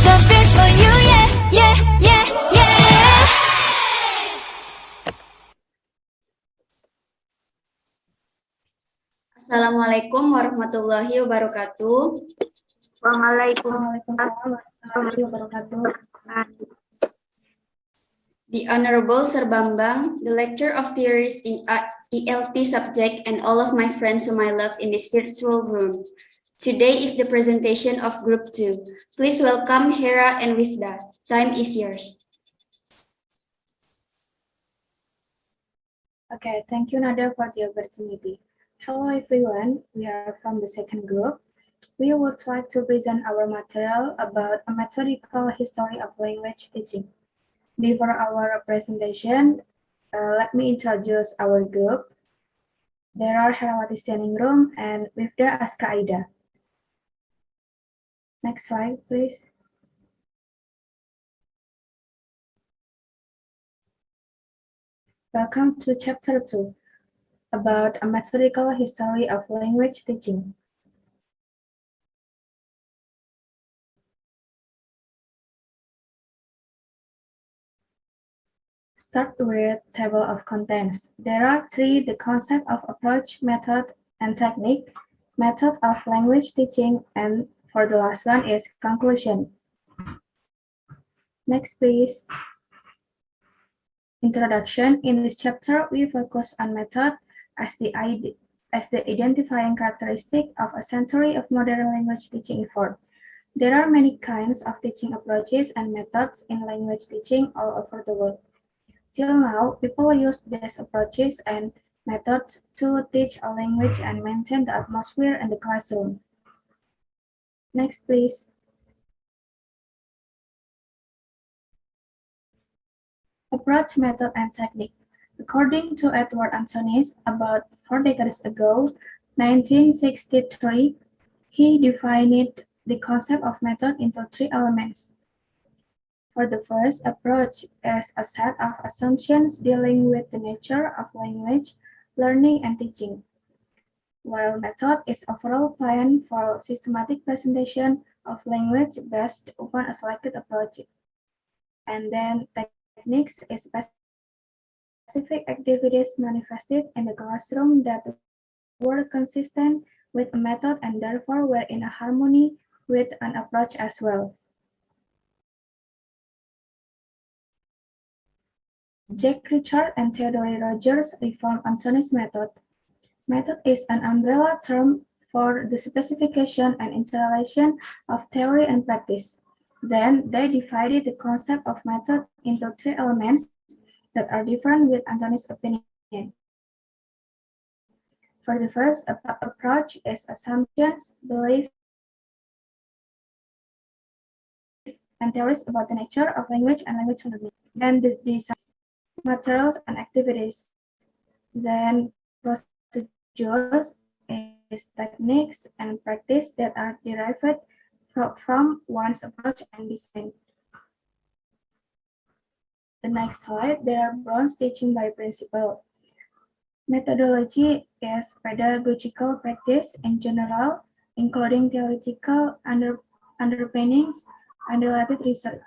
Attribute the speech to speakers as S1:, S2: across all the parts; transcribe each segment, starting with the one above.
S1: the best for you, yeah, yeah, yeah, yeah.
S2: Assalamualaikum warahmatullahi wabarakatuh.
S3: Waalaikumsalam warahmatullahi wabarakatuh.
S2: The Honorable Sir Bambang, the lecturer of theories in ELT subject, and all of my friends whom I love in this virtual room. Today is the presentation of Group 2. Please welcome Hera and Wifda. Time is yours.
S3: Okay, thank you Nada for the opportunity. Hello everyone, we are from the second group. We would like to present our material about a methodical history of language teaching. Before our presentation, let me introduce our group. There are Herawati standing room and Wifda Aska Aida. Next slide, please. Welcome to Chapter 2, about a methodical history of language teaching. Start with table of contents. There are three: the concept of approach, method, and technique, method of language teaching, and for the last one is conclusion. Next, please. Introduction. In this chapter, we focus on method as the identifying characteristic of a century of modern language teaching effort. There are many kinds of teaching approaches and methods in language teaching all over the world. Till now, people use these approaches and methods to teach a language and maintain the atmosphere in the classroom. Next, please. Approach, method, and technique. According to Edward Antonis, about 4 decades ago, 1963, he defined the concept of method into 3 elements. For the first, approach is a set of assumptions dealing with the nature of language, learning, and teaching, while method is overall plan for systematic presentation of language based upon a selected approach. And then techniques is specific activities manifested in the classroom that were consistent with a method and therefore were in harmony with an approach as well. Jack Richard and Theodore Rogers reformed Antonis' method. Method is an umbrella term for the specification and interrelation of theory and practice. Then they divided the concept of method into 3 elements that are different with Antonis' opinion. For the first approach is assumptions, belief, and theories about the nature of language and language learning. Then the design, materials, and activities. Then procedures is techniques and practice that are derived from one's approach and design. The next slide, there are bronze teaching by principle. Methodology is pedagogical practice in general, including theoretical underpinnings and related research.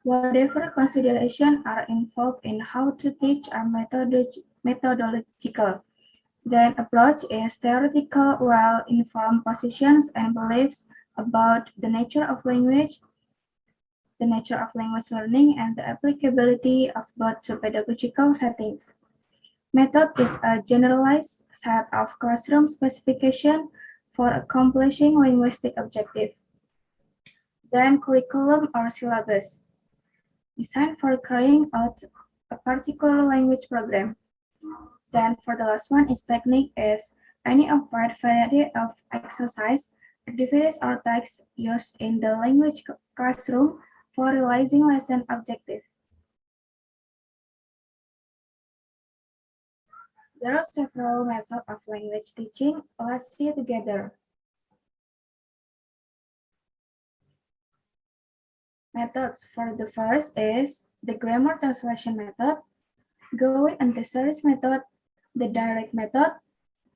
S3: Whatever considerations are involved in how to teach are methodological. Then approach is theoretical, well-informed positions and beliefs about the nature of language learning, and the applicability of both to pedagogical settings. Method is a generalized set of classroom specifications for accomplishing linguistic objectives. Then curriculum or syllabus, designed for carrying out a particular language program. Then for the last one is technique is any of wide variety of exercise, activities or tasks used in the language classroom for realizing lesson objectives. There are several methods of language teaching. Let's see together. Methods for the first is the grammar translation method, going and the series method, the direct method,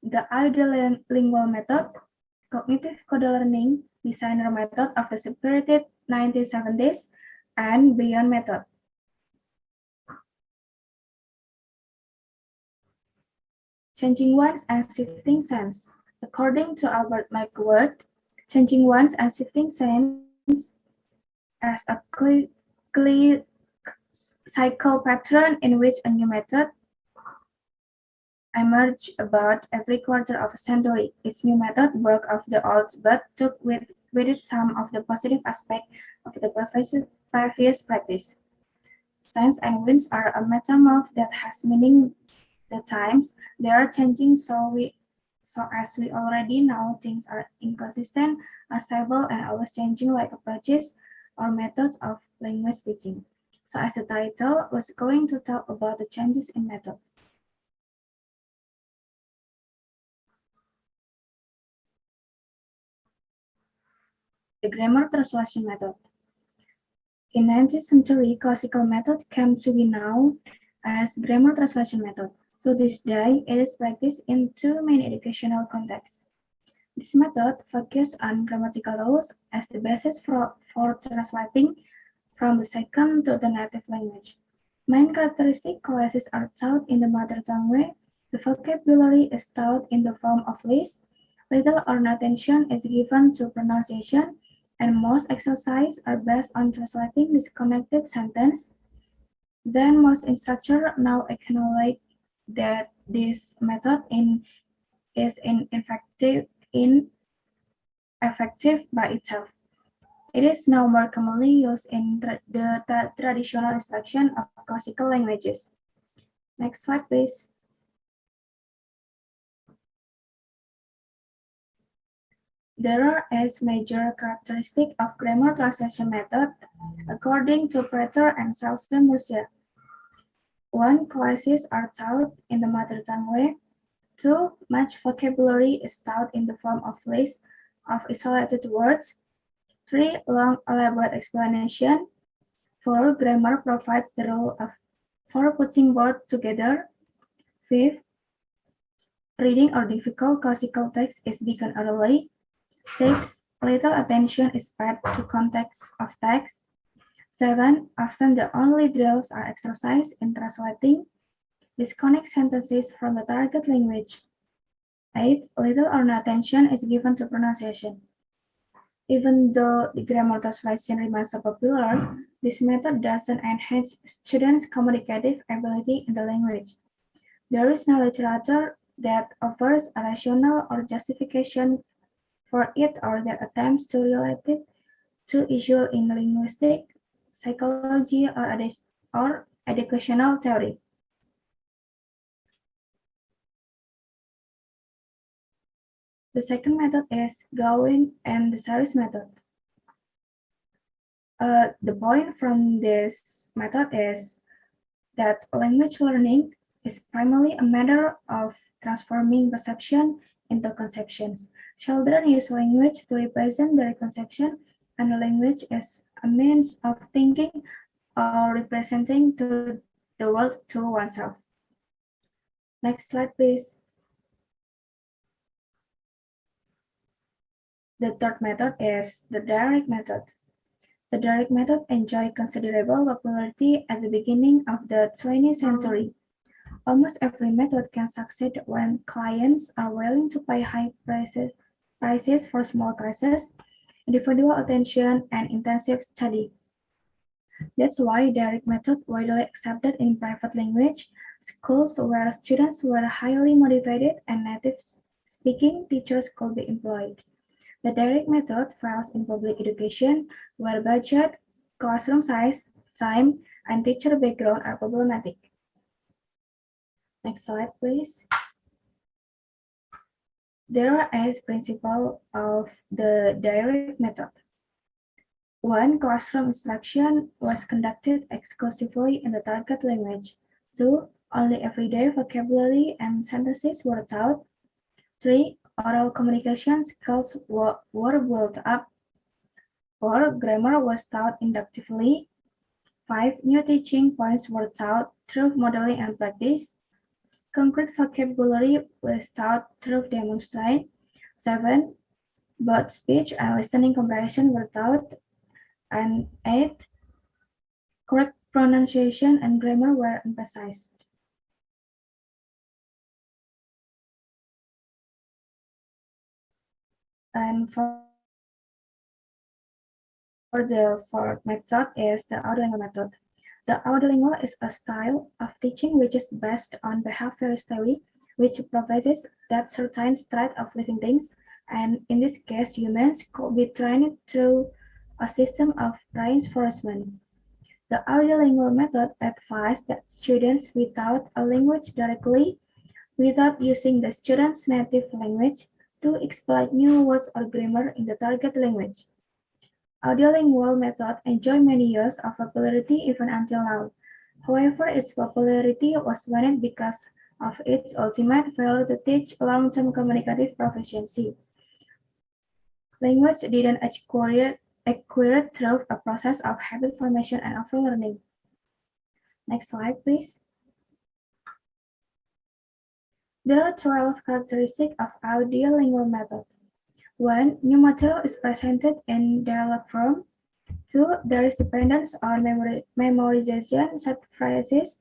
S3: the ideolingual method, cognitive code learning, designer method of the separated 1970s and beyond method. Changing ones and shifting sense. According to Albert McWhorter, changing ones and shifting sense as a clear cycle pattern in which a new method emerged about every quarter of a century. Each new method broke off the old but took with it some of the positive aspects of the previous practice. Times and winds are a metamorph that has meaning. The times they are changing, so as we already know, things are inconsistent, unstable, and always changing, like approaches or methods of language teaching. So, as the title was going to talk about the changes in method. The grammar translation method. In 19th century, classical method came to be known as grammar translation method. To this day, it is practiced in two main educational contexts. This method focuses on grammatical rules as the basis for translating from the second to the native language. Main characteristic classes are taught in the mother tongue way. The vocabulary is taught in the form of lists. Little or no attention is given to pronunciation, and most exercises are based on translating disconnected sentence. Then most instructors now acknowledge that this method is ineffective by itself. It is now more commonly used in the traditional instruction of classical languages. Next slide, please. There are 8 major characteristics of grammar translation method, according to Pratolo and Russia. 1. Classes are taught in the mother tongue way. 2. Much vocabulary is taught in the form of lists of isolated words. 3. Long elaborate explanation. 4. Grammar provides the rule for putting words together. 5. Reading or difficult classical text is begun early. 6. Little attention is paid to context of text. 7. Often the only drills are exercised in translating disconnect sentences from the target language. 8. Little or no attention is given to pronunciation. Even though the grammar translation remains so popular, this method doesn't enhance students' communicative ability in the language. There is no literature that offers a rationale or justification for it or that attempts to relate it to issues in linguistic, psychology, or educational theory. The second method is Gowin and the series method. The point from this method is that language learning is primarily a matter of transforming perception into conceptions. Children use language to represent their conception, and language is a means of thinking or representing to the world to oneself. Next slide, please. The third method is the direct method. The direct method enjoyed considerable popularity at the beginning of the 20th century. Almost every method can succeed when clients are willing to pay high prices for small classes, individual attention, and intensive study. That's why direct method widely accepted in private language schools where students were highly motivated and native speaking teachers could be employed. The direct method fails in public education, where budget, classroom size, time, and teacher background are problematic. Next slide, please. There are 8 principles of the direct method. 1. Classroom instruction was conducted exclusively in the target language. 2. Only everyday vocabulary and sentences were taught. 3. Oral communication skills were built up. 4. Grammar was taught inductively. 5. New teaching points were taught through modeling and practice. Concrete vocabulary was taught through demonstration. 7. Both speech and listening comprehension were taught. And 8, correct pronunciation and grammar were emphasized. And for the fourth method is the audiolingual method. The audiolingual is a style of teaching which is based on behavioral theory, which proposes that certain traits of living things, and in this case humans, could be trained through a system of reinforcement. The audiolingual method advises that students without a language directly, without using the student's native language, to explain new words or grammar in the target language. Audiolingual method enjoyed many years of popularity even until now. However, its popularity was waned because of its ultimate failure to teach long-term communicative proficiency. Language didn't acquire through a process of habit formation and overlearning. Next slide, please. There are 12 characteristics of audiolingual method. 1. New material is presented in dialogue form. 2. There is dependence on memorization, set phrases,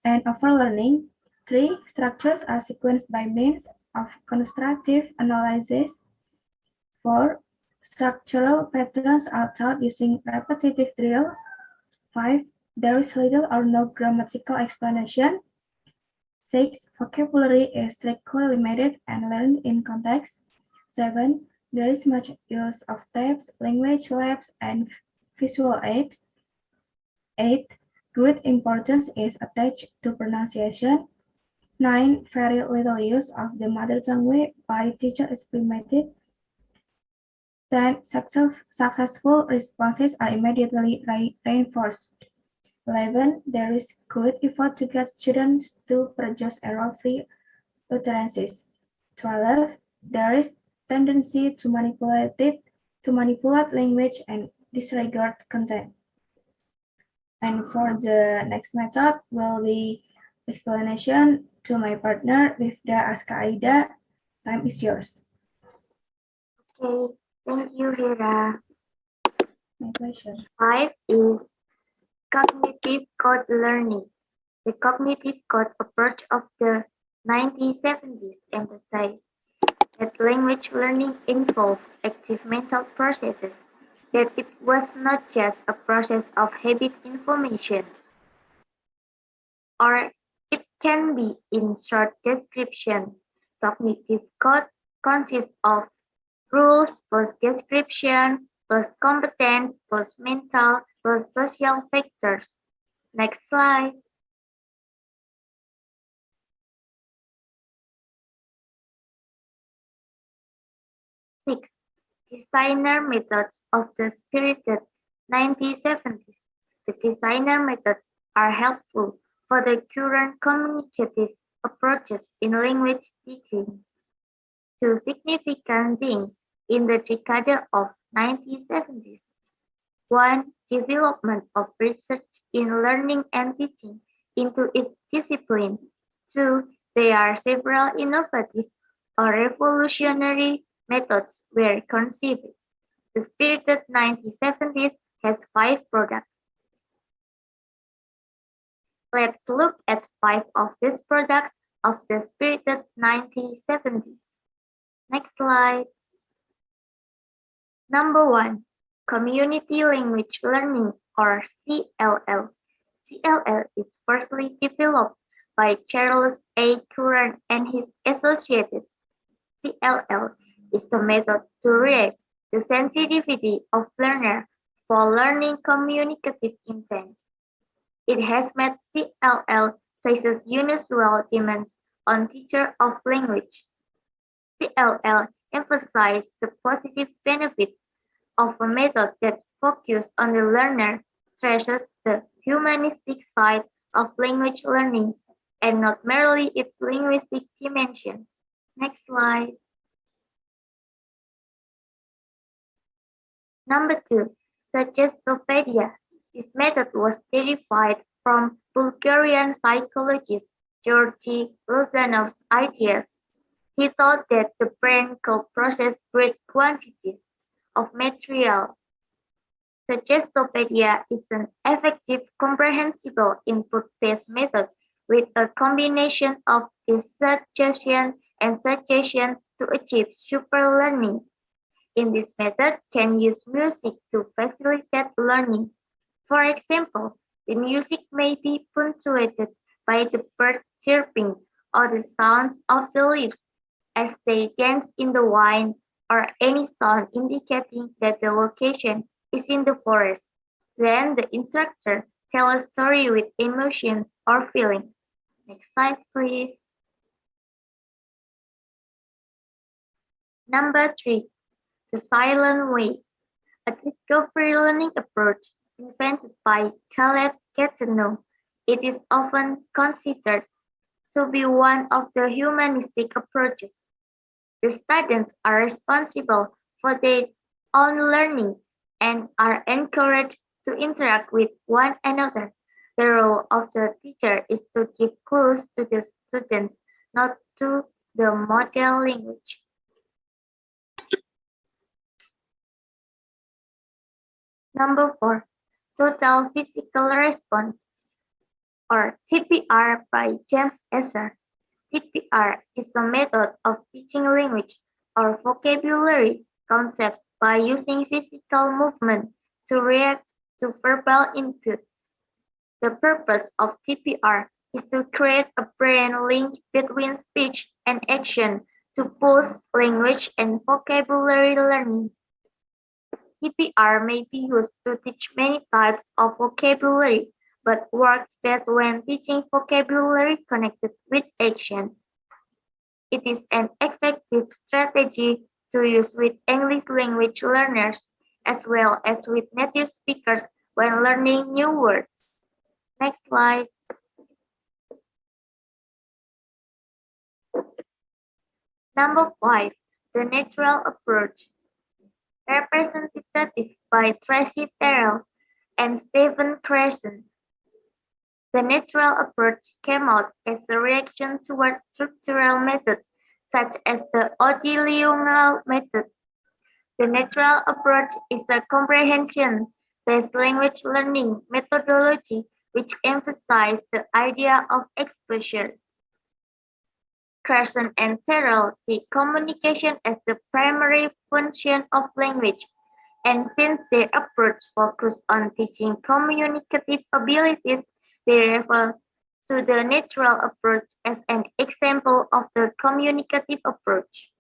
S3: and overlearning. 3. Structures are sequenced by means of constructive analysis. 4. Structural patterns are taught using repetitive drills. 5. There is little or no grammatical explanation. 6. Vocabulary is strictly limited and learned in context. 7. There is much use of tapes, language labs, and visual aids. 8. Great importance is attached to pronunciation. 9. Very little use of the mother tongue by teacher is permitted. 10. Successful responses are immediately reinforced. 11. There is good effort to get students to produce error-free utterances. 12. There is tendency to manipulate language and disregard content. And for the next method will be explanation to my partner Wifda Askaida. Time is yours.
S4: Okay, thank you, Hera.
S3: My pleasure.
S4: 5 is cognitive code learning. The cognitive code approach of the 1970s emphasized that language learning involved active mental processes, that it was not just a process of habit information, or it can be in short description. Cognitive code consists of rules plus description plus competence plus mental plus social factors. Next slide. Six. Designer methods of the spirited 1970s. The designer methods are helpful for the current communicative approaches in language teaching. Two significant things in the decade of 1970s. 1. Development of research in learning and teaching into its discipline. 2. There are several innovative or revolutionary methods were conceived. The spirited 1970s has 5 products. Let's look at 5 of these products of the spirited 1970s. Next slide. Number 1. Community Language Learning or CLL. CLL is firstly developed by Charles A. Curran and his associates. CLL is a method to raise the sensitivity of learner for learning communicative intent. It has made CLL places unusual demands on teachers of language. CLL emphasizes the positive benefits of a method that focuses on the learner, stresses the humanistic side of language learning, and not merely its linguistic dimensions. Next slide. Number 2. Suggestopedia. This method was derived from Bulgarian psychologist Georgy Luzanov's ideas. He thought that the brain could process great quantities of material Suggestopedia is an effective, comprehensible input-based method with a combination of suggestion and suggestion to achieve super learning. In this method, can use music to facilitate learning. For example, the music may be punctuated by the birds chirping or the sounds of the leaves as they dance in the wind, or any sound indicating that the location is in the forest. Then the instructor tells a story with emotions or feelings. Next slide, please. Number 3, the silent way, a discovery learning approach invented by Caleb Gatineau. It is often considered to be one of the humanistic approaches. The students are responsible for their own learning and are encouraged to interact with one another. The role of the teacher is to give clues to the students, not to the model language. Number 4, total physical response, or TPR by James Esser. TPR is a method of teaching language or vocabulary concepts by using physical movement to react to verbal input. The purpose of TPR is to create a brain link between speech and action to boost language and vocabulary learning. TPR may be used to teach many types of vocabulary, but works best when teaching vocabulary connected with action. It is an effective strategy to use with English language learners as well as with native speakers when learning new words. Next slide. Number 5, the natural approach. Representative by Tracy Terrell and Stephen Crescent. The natural approach came out as a reaction towards structural methods such as the Odilional method. The natural approach is a comprehension-based language learning methodology which emphasizes the idea of exposure. Crescent and Terrell see communication as the primary function of language, and since their approach focuses on teaching communicative abilities, they refer to the natural approach as an example of the communicative approach.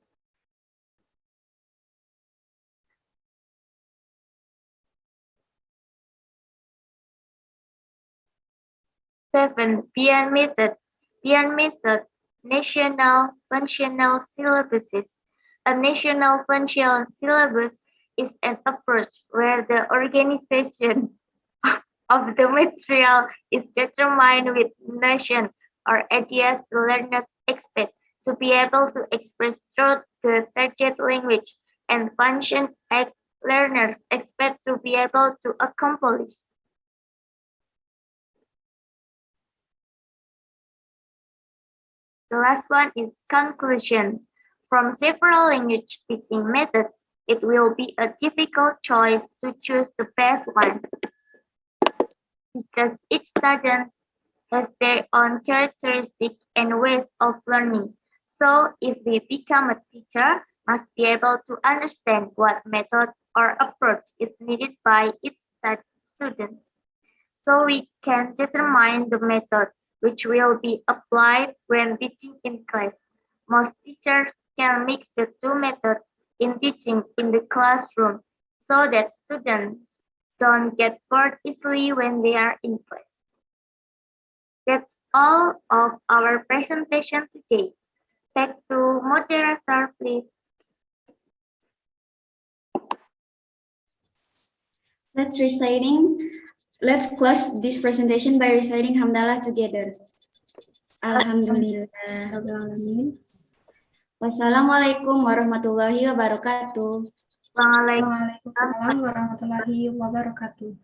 S4: Seven, Beyond Method. Beyond Method, National Functional Syllabuses. A national functional syllabus is an approach where the organization of the material is determined with notions or ideas the learners expect to be able to express through the target language and function as learners expect to be able to accomplish. The last one is conclusion. From several language teaching methods, it will be a difficult choice to choose the best one because each student has their own characteristics and ways of learning. So if we become a teacher, must be able to understand what method or approach is needed by each student. So we can determine the method which will be applied when teaching in class. Most teachers can mix the two methods in teaching in the classroom so that students don't get bored easily when they are in class. That's all of our presentation today. Back to moderator, please.
S2: Let's close this presentation by reciting Hamdalah together. Alhamdulillah. Wassalamualaikum warahmatullahi wabarakatuh.
S3: Waalaikumsalam warahmatullahi wabarakatuh.